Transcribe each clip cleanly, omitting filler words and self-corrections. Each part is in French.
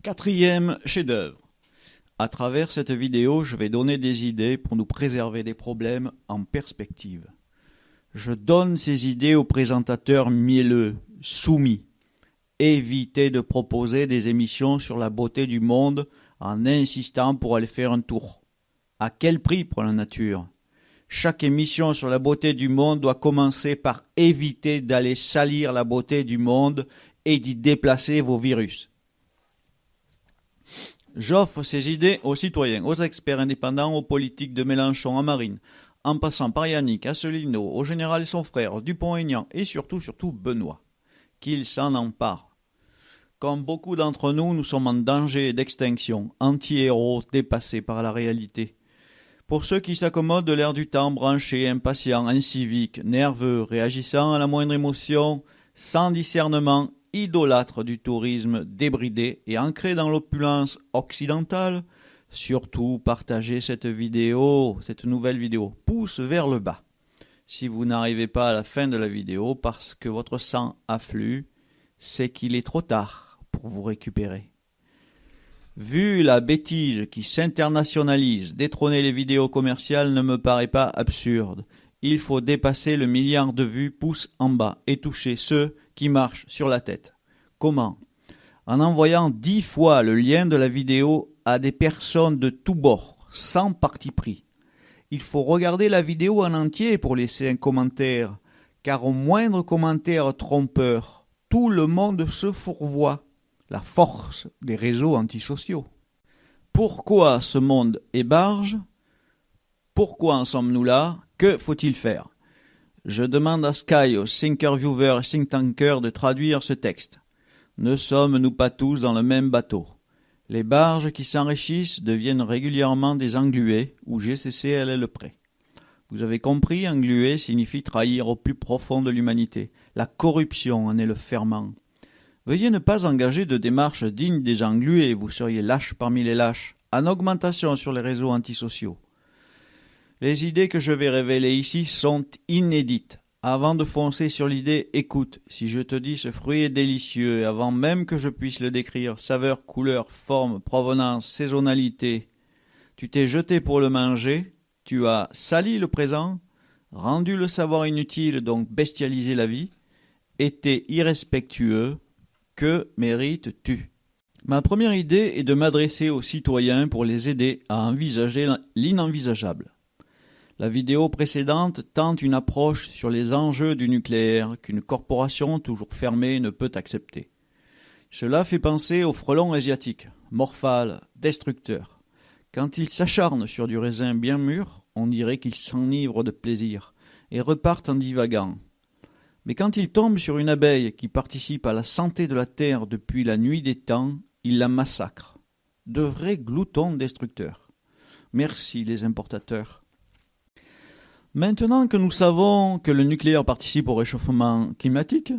Quatrième chef-d'œuvre. À travers cette vidéo, je vais donner des idées pour nous préserver des problèmes en perspective. Je donne ces idées aux présentateurs mielleux, soumis. Évitez de proposer des émissions sur la beauté du monde en insistant pour aller faire un tour. À quel prix pour la nature? Chaque émission sur la beauté du monde doit commencer par éviter d'aller salir la beauté du monde et d'y déplacer vos virus. J'offre ces idées aux citoyens, aux experts indépendants, aux politiques de Mélenchon à Marine, en passant par Yannick, Asselineau, au général et son frère, Dupont-Aignan et surtout Benoît. Qu'ils s'en emparent. Comme beaucoup d'entre nous, nous sommes en danger d'extinction, anti-héros dépassés par la réalité. Pour ceux qui s'accommodent de l'air du temps, branchés, impatients, inciviques, nerveux, réagissant à la moindre émotion, sans discernement, idolâtres du tourisme débridé et ancrés dans l'opulence occidentale, surtout partagez cette nouvelle vidéo, pouce vers le bas. Si vous n'arrivez pas à la fin de la vidéo parce que votre sang afflue, c'est qu'il est trop tard pour vous récupérer. Vu la bêtise qui s'internationalise, détrôner les vidéos commerciales ne me paraît pas absurde. Il faut dépasser le milliard de vues pouce en bas et toucher ceux qui marchent sur la tête. Comment? En envoyant 10 fois le lien de la vidéo à des personnes de tous bords, sans parti pris. Il faut regarder la vidéo en entier pour laisser un commentaire, car au moindre commentaire trompeur, tout le monde se fourvoie. La force des réseaux antisociaux. Pourquoi ce monde est barge? Pourquoi en sommes-nous là? Que faut-il faire? Je demande à Sky, aux Thinkerviewer et Think Tanker de traduire ce texte. Ne sommes-nous pas tous dans le même bateau? Les barges qui s'enrichissent deviennent régulièrement des englués, ou GCCL est le prêt. Vous avez compris, engluer signifie trahir au plus profond de l'humanité. La corruption en est le ferment. Veuillez ne pas engager de démarches dignes des englués, vous seriez lâche parmi les lâches, en augmentation sur les réseaux antisociaux. Les idées que je vais révéler ici sont inédites. Avant de foncer sur l'idée, écoute, si je te dis ce fruit est délicieux, et avant même que je puisse le décrire, saveur, couleur, forme, provenance, saisonnalité, tu t'es jeté pour le manger, tu as sali le présent, rendu le savoir inutile, donc bestialisé la vie, été irrespectueux. Que mérites-tu? Ma première idée est de m'adresser aux citoyens pour les aider à envisager l'inenvisageable. La vidéo précédente tente une approche sur les enjeux du nucléaire qu'une corporation toujours fermée ne peut accepter. Cela fait penser aux frelons asiatiques, morphales, destructeurs. Quand ils s'acharnent sur du raisin bien mûr, on dirait qu'ils s'enivrent de plaisir et repartent en divagant. Mais quand ils tombent sur une abeille qui participe à la santé de la terre depuis la nuit des temps, ils la massacrent. De vrais gloutons destructeurs. Merci les importateurs. Maintenant que nous savons que le nucléaire participe au réchauffement climatique,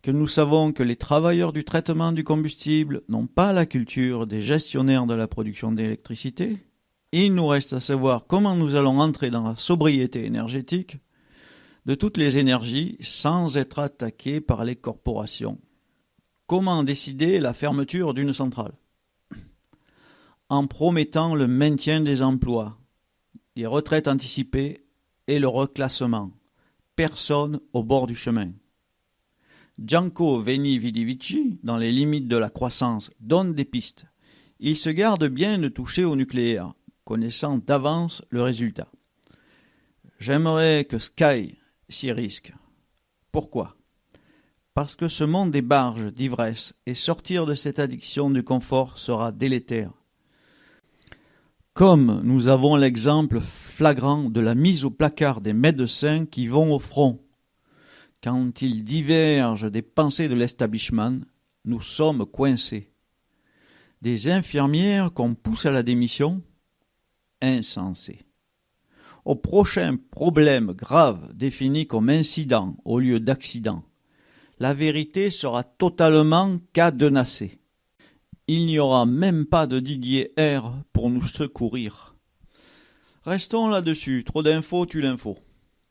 que nous savons que les travailleurs du traitement du combustible n'ont pas la culture des gestionnaires de la production d'électricité, il nous reste à savoir comment nous allons entrer dans la sobriété énergétique de toutes les énergies sans être attaqués par les corporations. Comment décider la fermeture d'une centrale? En promettant le maintien des emplois, des retraites anticipées et le reclassement. Personne au bord du chemin. Gianco Veni Vidi Vici, dans les limites de la croissance, donne des pistes. Il se garde bien de toucher au nucléaire, connaissant d'avance le résultat. J'aimerais que Sky s'y risque. Pourquoi? Parce que ce monde est barge d'ivresse et sortir de cette addiction du confort sera délétère. Comme nous avons l'exemple flagrant de la mise au placard des médecins qui vont au front. Quand ils divergent des pensées de l'establishment, nous sommes coincés. Des infirmières qu'on pousse à la démission? Insensé. Au prochain problème grave défini comme incident au lieu d'accident, la vérité sera totalement cadenassée. Il n'y aura même pas de Didier R pour nous secourir. Restons là-dessus, trop d'infos tue l'info.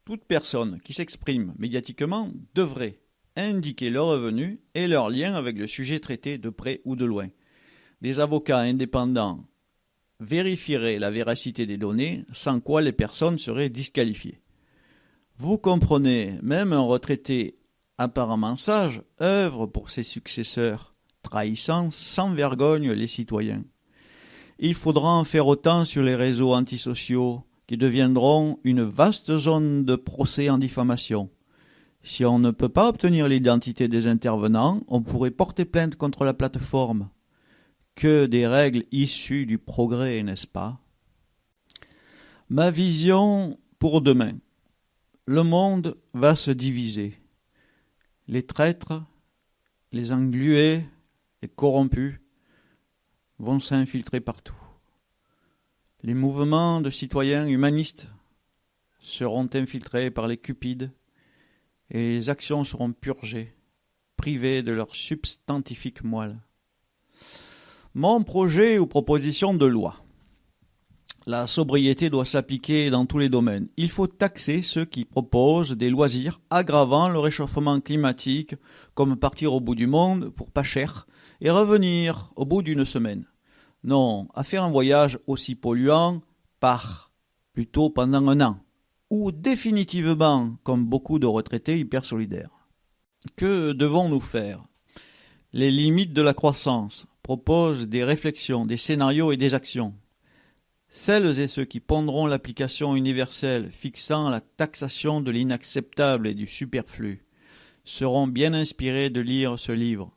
Toute personne qui s'exprime médiatiquement devrait indiquer leurs revenus et leurs liens avec le sujet traité de près ou de loin. des avocats indépendants vérifieraient la véracité des données, sans quoi les personnes seraient disqualifiées. Vous comprenez, même un retraité apparemment sage œuvre pour ses successeurs, trahissant sans vergogne les citoyens. Il faudra en faire autant sur les réseaux antisociaux, qui deviendront une vaste zone de procès en diffamation. Si on ne peut pas obtenir l'identité des intervenants, on pourrait porter plainte contre la plateforme. Que des règles issues du progrès, n'est-ce pas? Ma vision pour demain. Le monde va se diviser. Les traîtres, les englués, les corrompus vont s'infiltrer partout. Les mouvements de citoyens humanistes seront infiltrés par les cupides et les actions seront purgées, privées de leur substantifique moelle. Mon projet ou proposition de loi. La sobriété doit s'appliquer dans tous les domaines. Il faut taxer ceux qui proposent des loisirs aggravant le réchauffement climatique, comme partir au bout du monde pour pas cher et revenir au bout d'une semaine. Non, à faire un voyage aussi polluant, plutôt pendant un an, ou définitivement, comme beaucoup de retraités hyper solidaires. Que devons-nous faire? Les limites de la croissance proposent des réflexions, des scénarios et des actions. Celles et ceux qui pondront l'application universelle fixant la taxation de l'inacceptable et du superflu seront bien inspirés de lire ce livre.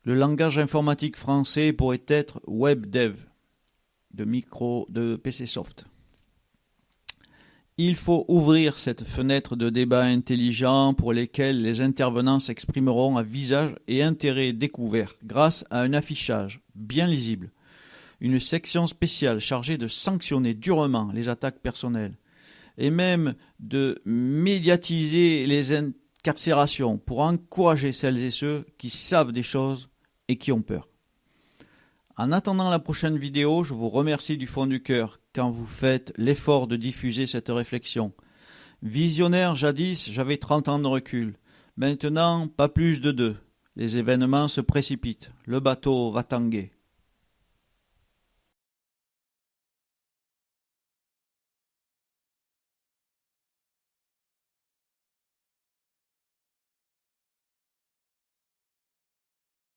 Le langage informatique français pourrait être WebDev, de PCsoft. Il faut ouvrir cette fenêtre de débat intelligent pour lesquels les intervenants s'exprimeront à visage et intérêt découverts grâce à un affichage bien lisible. Une section spéciale chargée de sanctionner durement les attaques personnelles et même de médiatiser les incarcérations pour encourager celles et ceux qui savent des choses et qui ont peur. En attendant la prochaine vidéo, je vous remercie du fond du cœur quand vous faites l'effort de diffuser cette réflexion. Visionnaire jadis, j'avais 30 ans de recul. Maintenant, pas plus de 2. Les événements se précipitent. Le bateau va tanguer.